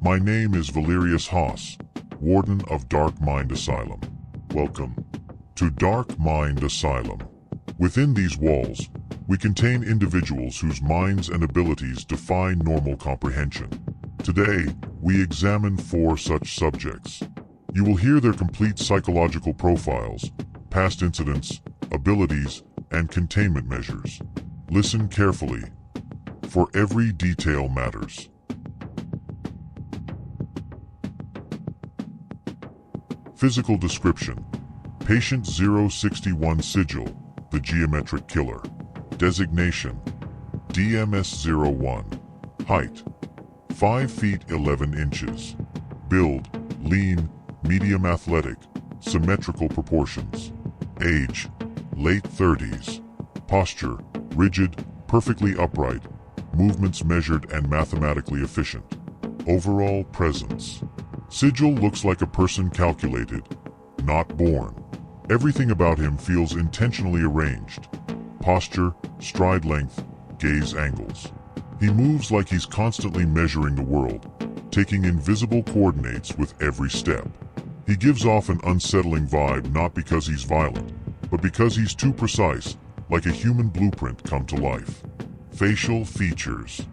My name is Valerius Hoss, Warden of Dark Mind Asylum. Welcome to Dark Mind Asylum. Within these walls, we contain individuals whose minds and abilities defy normal comprehension. Today, we examine 4 such subjects. You will hear their complete psychological profiles, past incidents, abilities, and containment measures. Listen carefully, for every detail matters. Physical description: Patient 061 Sigil, the geometric killer. Designation: DMS-01. Height: 5 feet 11 inches. Build: lean, medium athletic, symmetrical proportions. Age: late 30s. Posture: rigid, perfectly upright, movements measured and mathematically efficient. Overall presence: Sigil looks like a person calculated, not born. Everything about him feels intentionally arranged. Posture, stride length, gaze angles. He moves like he's constantly measuring the world, taking invisible coordinates with every step. He gives off an unsettling vibe not because he's violent, but because he's too precise, like a human blueprint come to life. Facial features: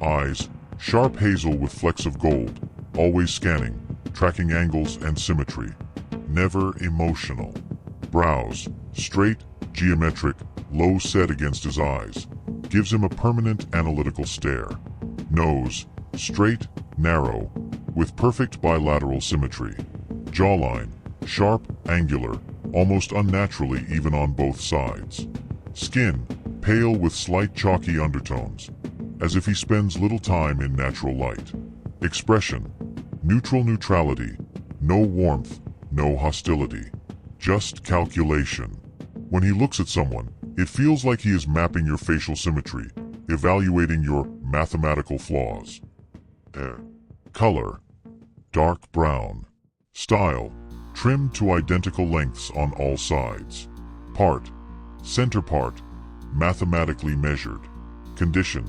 eyes, sharp hazel with flecks of gold, always scanning, tracking angles and symmetry. Never emotional. Brows, straight, geometric, low set against his eyes, gives him a permanent analytical stare. Nose, straight, narrow, with perfect bilateral symmetry. Jawline, sharp, angular, almost unnaturally even on both sides. Skin, pale with slight chalky undertones, as if he spends little time in natural light. Expression: neutral neutrality, no warmth, no hostility, just calculation. When he looks at someone, it feels like he is mapping your facial symmetry, evaluating your mathematical flaws. Color: dark brown. Style: trimmed to identical lengths on all sides. Part: center part, mathematically measured. Condition: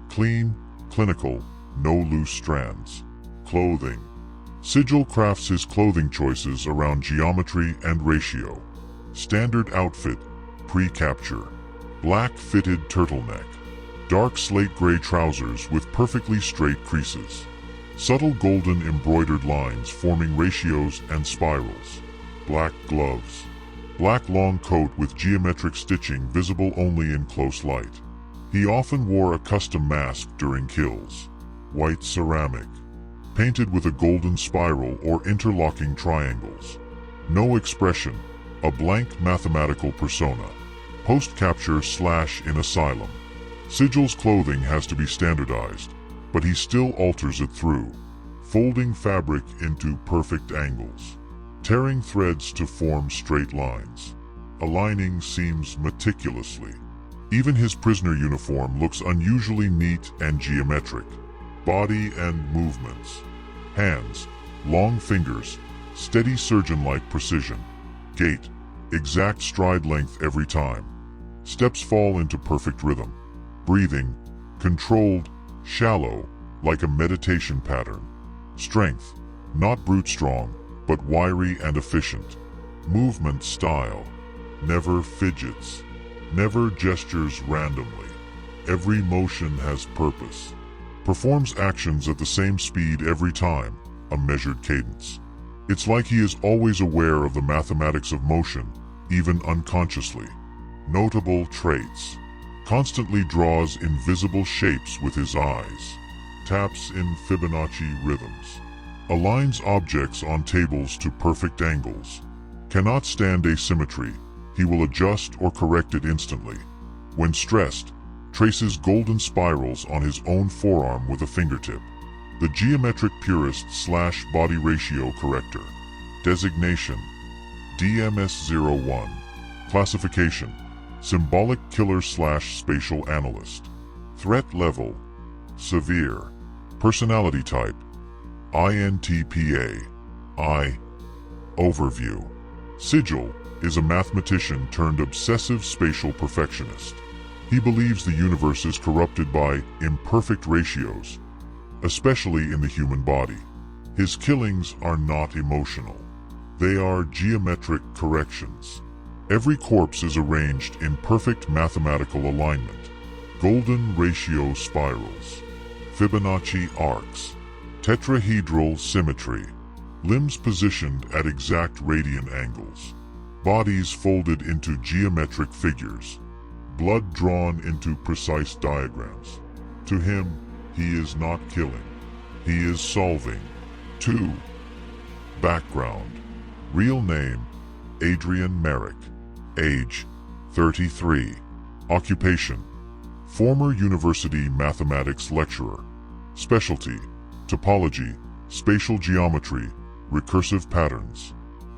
clean, clinical, no loose strands. Clothing: Sigil crafts his clothing choices around geometry and ratio. Standard outfit, pre-capture: black fitted turtleneck, dark slate gray trousers with perfectly straight creases, subtle golden embroidered lines forming ratios and spirals. Black gloves, black long coat with geometric stitching visible only in close light. He often wore a custom mask during kills. White ceramic, painted with a golden spiral or interlocking triangles. No expression, a blank mathematical persona. Post-capture / in asylum. Sigil's clothing has to be standardized, but he still alters it through folding fabric into perfect angles, tearing threads to form straight lines, aligning seams meticulously. Even his prisoner uniform looks unusually neat and geometric. Body and movements: hands, long fingers, steady surgeon-like precision. Gait, exact stride length every time. Steps fall into perfect rhythm. Breathing, controlled, shallow, like a meditation pattern. Strength, not brute strong, but wiry and efficient. Movement style: never fidgets, never gestures randomly. Every motion has purpose. Performs actions at the same speed every time, a measured cadence. It's like he is always aware of the mathematics of motion, even unconsciously. Notable traits: constantly draws invisible shapes with his eyes. Taps in Fibonacci rhythms. Aligns objects on tables to perfect angles. Cannot stand asymmetry, he will adjust or correct it instantly. When stressed, traces golden spirals on his own forearm with a fingertip. The geometric purist / body ratio corrector. Designation: DMS-01. Classification: symbolic killer / spatial analyst. Threat level: severe. Personality type: INTPA. Overview: Sigil is a mathematician turned obsessive spatial perfectionist. He believes the universe is corrupted by imperfect ratios, especially in the human body. His killings are not emotional. They are geometric corrections. Every corpse is arranged in perfect mathematical alignment. Golden ratio spirals, Fibonacci arcs, tetrahedral symmetry, limbs positioned at exact radian angles, bodies folded into geometric figures, blood drawn into precise diagrams. To him, he is not killing. He is solving. 2. Background. Real name, Adrian Merrick. Age, 33. Occupation, former university mathematics lecturer. Specialty, topology, spatial geometry, recursive patterns.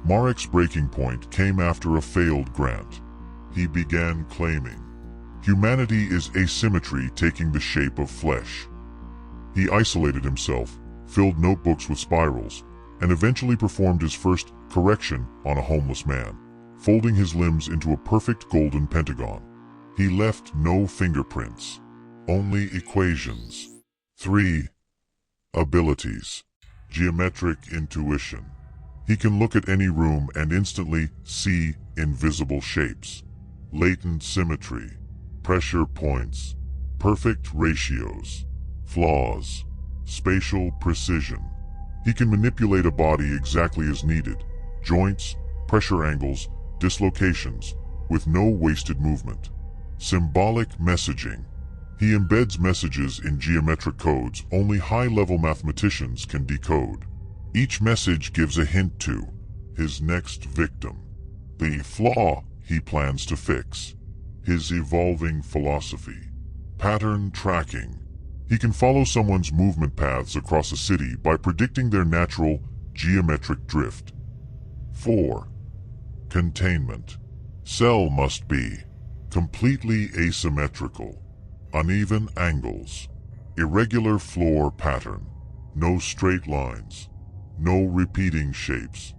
Marek's breaking point came after a failed grant. He began claiming, humanity is asymmetry taking the shape of flesh. He isolated himself, filled notebooks with spirals, and eventually performed his first correction on a homeless man, folding his limbs into a perfect golden pentagon. He left no fingerprints, only equations. 3. Abilities. Geometric intuition. He can look at any room and instantly see invisible shapes, latent symmetry, pressure points, perfect ratios, flaws, spatial precision. He can manipulate a body exactly as needed, joints, pressure angles, dislocations, with no wasted movement. Symbolic messaging. He embeds messages in geometric codes only high-level mathematicians can decode. Each message gives a hint to his next victim, the flaw he plans to fix, his evolving philosophy. Pattern tracking. He can follow someone's movement paths across a city by predicting their natural geometric drift. 4. Containment. Cell must be completely asymmetrical, uneven angles, irregular floor pattern, no straight lines, no repeating shapes.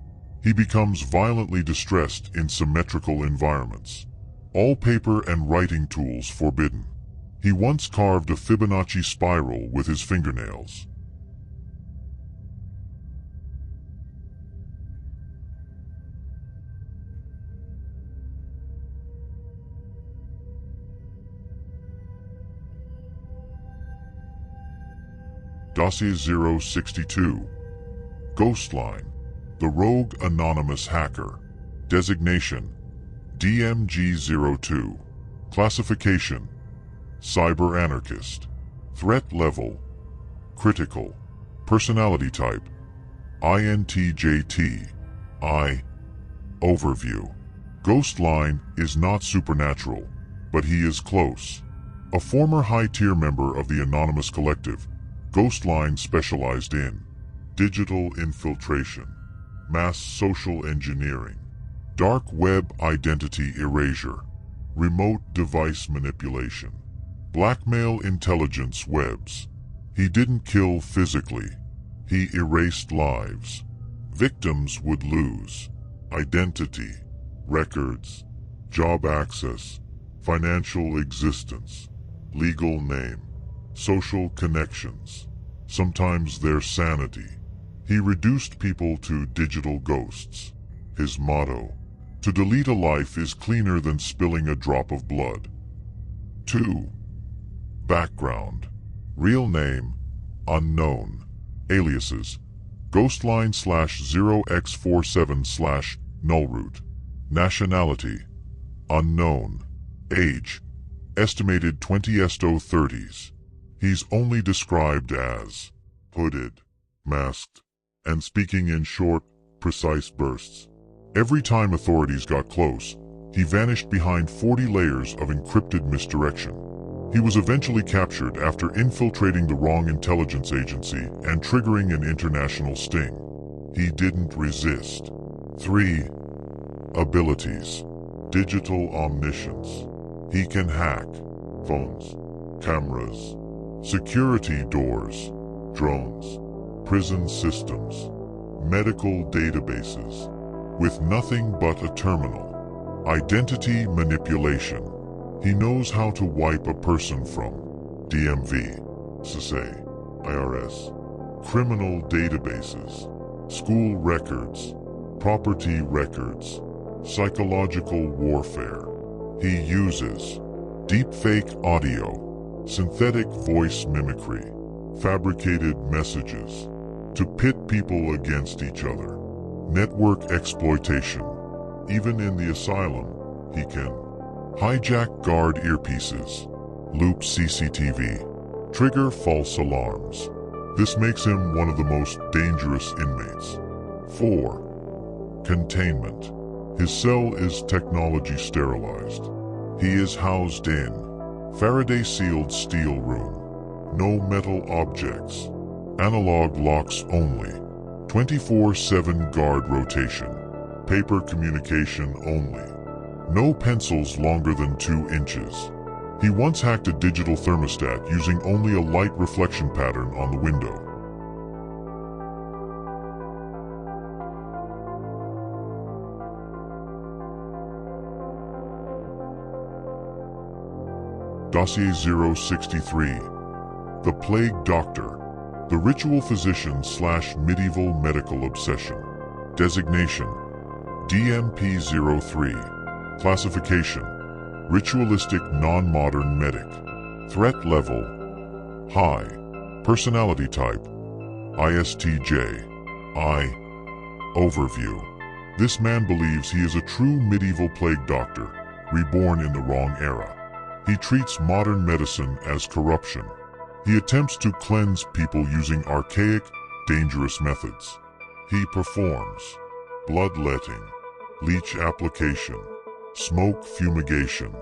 He becomes violently distressed in symmetrical environments. All paper and writing tools forbidden. He once carved a Fibonacci spiral with his fingernails. Dossier 062. Ghostline. The Rogue Anonymous Hacker. Designation, DMG-02. Classification, Cyber Anarchist. Threat level, critical. Personality type, INTJT. Overview. Ghostline is not supernatural, but he is close. A former high-tier member of the Anonymous Collective, Ghostline specialized in digital infiltration, mass social engineering, dark web identity erasure, remote device manipulation, blackmail intelligence webs. He didn't kill physically. He erased lives. Victims would lose identity, records, job access, financial existence, legal name, social connections, sometimes their sanity. He reduced people to digital ghosts. His motto, to delete a life is cleaner than spilling a drop of blood. 2. Background. Real name, unknown. Aliases, Ghostline/0x47/nullroot. Nationality, unknown. Age, estimated 20s-30s. He's only described as hooded, masked, and speaking in short, precise bursts. Every time authorities got close, he vanished behind 40 layers of encrypted misdirection. He was eventually captured after infiltrating the wrong intelligence agency and triggering an international sting. He didn't resist. 3. Abilities. Digital omniscience. He can hack phones, cameras, security doors, drones, prison systems, medical databases, with nothing but a terminal. Identity manipulation. He knows how to wipe a person from DMV, CISA, IRS, criminal databases, school records, property records, psychological warfare. He uses deepfake audio, synthetic voice mimicry, fabricated messages to pit people against each other. Network exploitation. Even in the asylum, he can hijack guard earpieces, loop CCTV, trigger false alarms. This makes him one of the most dangerous inmates. 4. Containment. His cell is technology sterilized. He is housed in Faraday-sealed steel room. No metal objects. Analog locks only. 24/7 guard rotation. Paper communication only. No pencils longer than 2 inches. He once hacked a digital thermostat using only a light reflection pattern on the window. Dossier 063. The Plague Doctor. The ritual physician / medieval medical obsession. Designation: DMP-03. Classification: ritualistic non-modern medic. Threat level: high. Personality type: ISTJ. I. Overview. This man believes he is a true medieval plague doctor, reborn in the wrong era. He treats modern medicine as corruption. He attempts to cleanse people using archaic, dangerous methods. He performs bloodletting, leech application, smoke fumigation,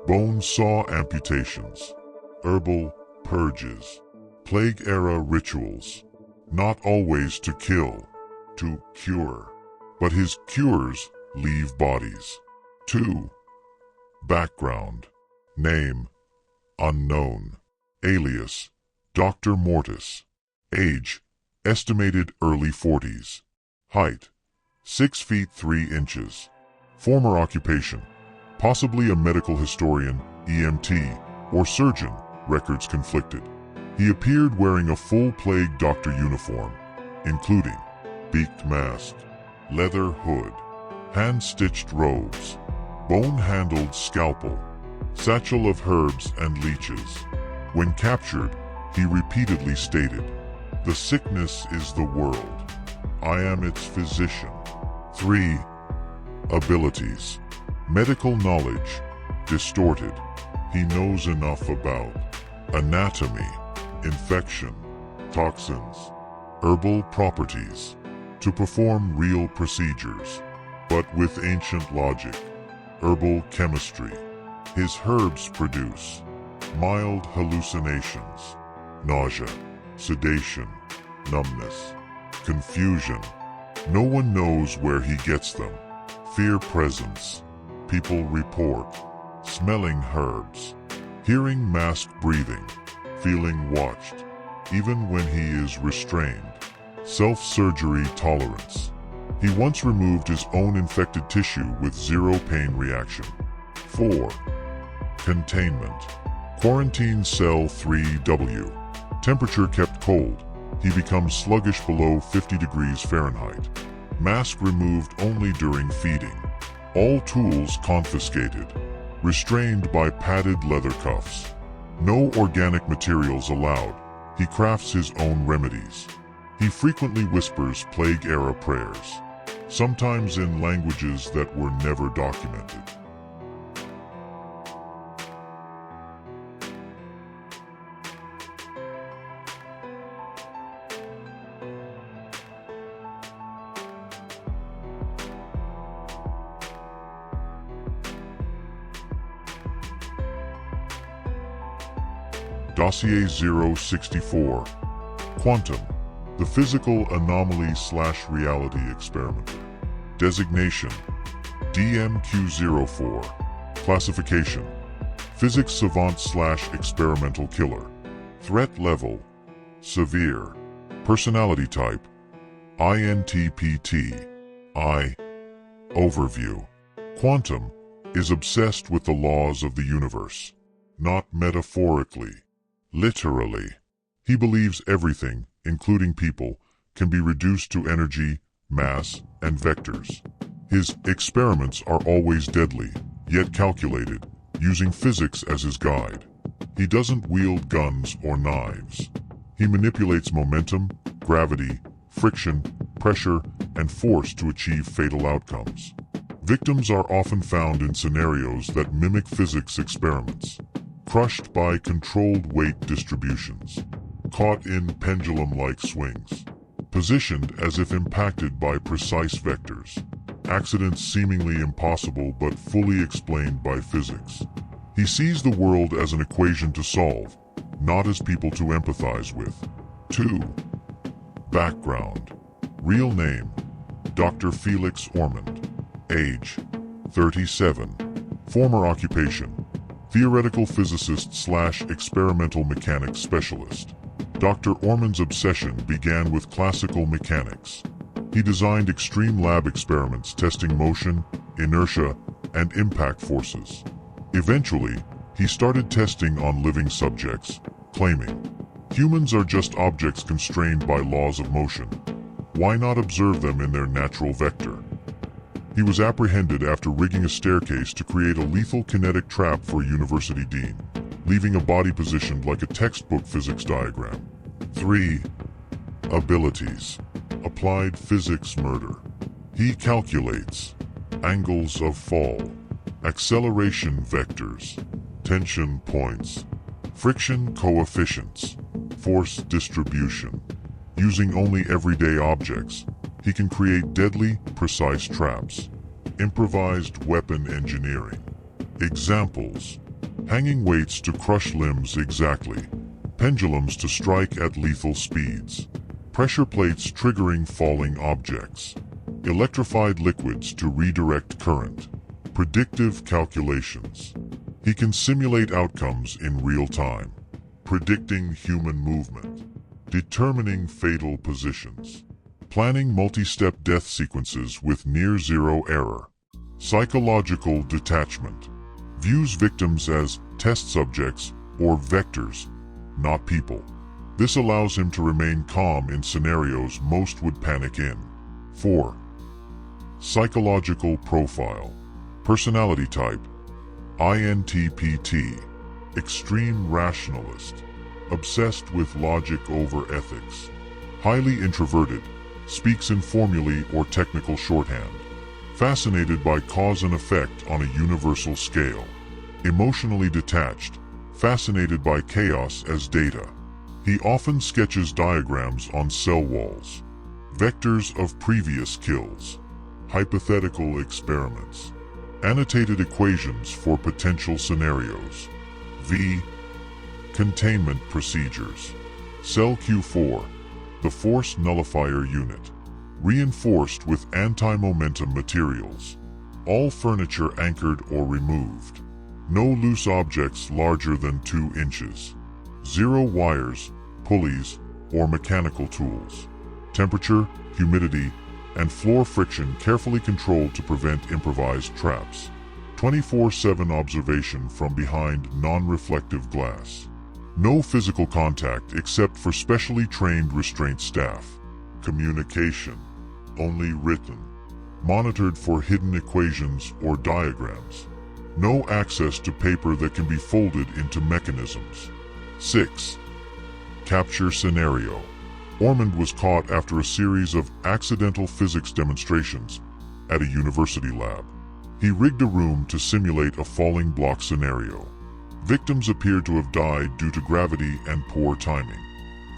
bone saw amputations, herbal purges, plague-era rituals, not always to kill, to cure. But his cures leave bodies. 2. Background. Name: unknown. Alias: Dr. Mortis. Age: estimated early 40s. Height: 6 feet 3 inches. Former occupation: possibly a medical historian, EMT, or surgeon, records conflicted. He appeared wearing a full plague doctor uniform, including beaked mask, leather hood, hand-stitched robes, bone-handled scalpel, satchel of herbs and leeches. When captured, he repeatedly stated, "The sickness is the world. I am its physician." 3. Abilities. Medical knowledge: distorted. He knows enough about anatomy, infection, toxins, herbal properties to perform real procedures, but with ancient logic. Herbal chemistry. His herbs produce mild hallucinations, nausea, sedation, numbness, confusion. No one knows where he gets them. Fear presence. People report smelling herbs, hearing masked breathing, feeling watched, even when he is restrained. Self-surgery tolerance. He once removed his own infected tissue with zero pain reaction. 4. Containment. Quarantine cell 3W. Temperature kept cold. He becomes sluggish below 50 degrees Fahrenheit. Mask removed only during feeding. All tools confiscated. Restrained by padded leather cuffs. No organic materials allowed. He crafts his own remedies. He frequently whispers plague-era prayers, sometimes in languages that were never documented. Dossier 064. Quantum. The physical anomaly/reality experimenter. Designation: DMQ-04. Classification: physics savant/experimental killer. Threat level: severe. Personality type: INTPT. I. Overview. Quantum is obsessed with the laws of the universe, not metaphorically, literally. He believes everything, including people, can be reduced to energy, mass, and vectors. His experiments are always deadly, yet calculated, using physics as his guide. He doesn't wield guns or knives. He manipulates momentum, gravity, friction, pressure, and force to achieve fatal outcomes. Victims are often found in scenarios that mimic physics experiments, crushed by controlled weight distributions, caught in pendulum-like swings, positioned as if impacted by precise vectors, accidents seemingly impossible but fully explained by physics. He sees the world as an equation to solve, not as people to empathize with. 2. Background. Real name: Dr. Felix Ormond. Age: 37. Former occupation: theoretical physicist/experimental mechanics specialist. Dr. Ormond's obsession began with classical mechanics. He designed extreme lab experiments testing motion, inertia, and impact forces. Eventually, he started testing on living subjects, claiming, "Humans are just objects constrained by laws of motion. Why not observe them in their natural vector?" He was apprehended after rigging a staircase to create a lethal kinetic trap for a university dean, leaving a body positioned like a textbook physics diagram. 3. Abilities. Applied physics murder. He calculates angles of fall, acceleration vectors, tension points, friction coefficients, force distribution. Using only everyday objects, he can create deadly, precise traps. Improvised weapon engineering. Examples: hanging weights to crush limbs exactly, pendulums to strike at lethal speeds, pressure plates triggering falling objects, electrified liquids to redirect current, predictive calculations. He can simulate outcomes in real time, predicting human movement, determining fatal positions, planning multi-step death sequences with near-zero error. Psychological detachment. Views victims as test subjects or vectors, not people. This allows him to remain calm in scenarios most would panic in. 4. Psychological profile. Personality type: INTPT. Extreme rationalist. Obsessed with logic over ethics. Highly introverted. Speaks in formulae or technical shorthand. Fascinated by cause and effect on a universal scale. Emotionally detached. Fascinated by chaos as data. He often sketches diagrams on cell walls. Vectors of previous kills. Hypothetical experiments. Annotated equations for potential scenarios. V. Containment procedures. Cell Q4. The Force Nullifier Unit. Reinforced with anti-momentum materials. All furniture anchored or removed. No loose objects larger than 2 inches. 0 wires, pulleys, or mechanical tools. Temperature, humidity, and floor friction carefully controlled to prevent improvised traps. 24/7 observation from behind non-reflective glass. No physical contact except for specially trained restraint staff. Communication only written. Monitored for hidden equations or diagrams. No access to paper that can be folded into mechanisms. 6. Capture scenario. Ormond was caught after a series of accidental physics demonstrations at a university lab. He rigged a room to simulate a falling block scenario. Victims appeared to have died due to gravity and poor timing.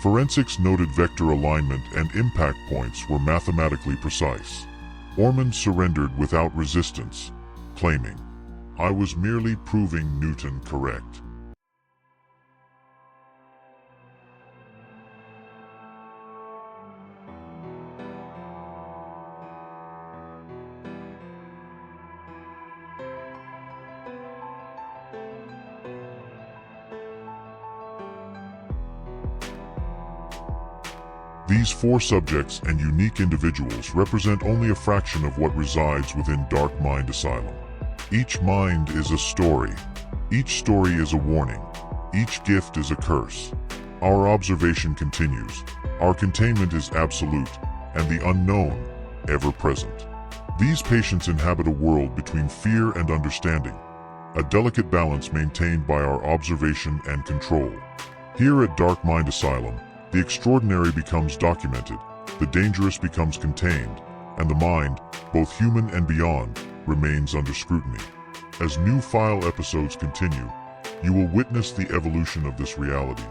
Forensics noted vector alignment and impact points were mathematically precise. Ormond surrendered without resistance, claiming, "I was merely proving Newton correct." These 4 subjects and unique individuals represent only a fraction of what resides within Dark Mind Asylum. Each mind is a story. Each story is a warning. Each gift is a curse. Our observation continues. Our containment is absolute, and the unknown, ever present. These patients inhabit a world between fear and understanding, a delicate balance maintained by our observation and control. Here at Dark Mind Asylum, the extraordinary becomes documented, the dangerous becomes contained, and the mind, both human and beyond, remains under scrutiny. As new file episodes continue, you will witness the evolution of this reality,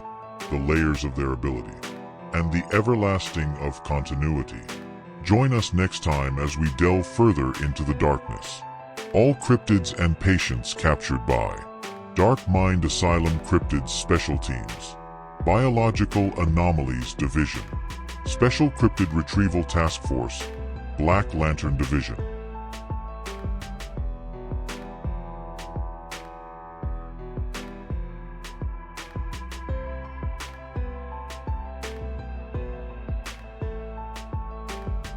the layers of their ability, and the everlasting of continuity. Join us next time as we delve further into the darkness. All cryptids and patients captured by Dark Mind Asylum Cryptids Special Teams. Biological Anomalies Division. Special Cryptid Retrieval Task Force. Black Lantern Division.